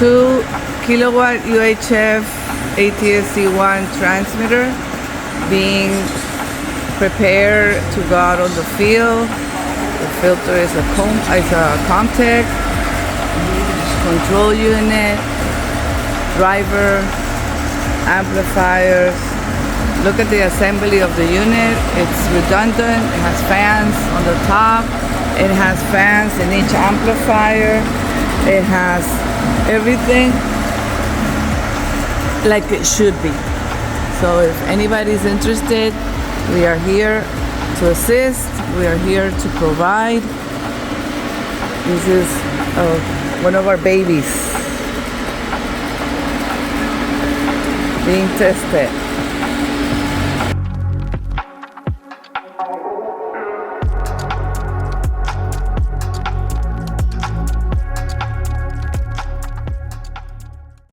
2 kilowatt UHF ATSC 1 transmitter being prepared to go out on the field. The filter is a Comtech, control unit, driver, amplifiers. Look at the assembly of the unit. It's redundant. It has fans on the top. It has fans in each amplifier. It has everything like it should be. So if anybody's interested, we are here to assist. We are here to provide. This is one of our babies being tested.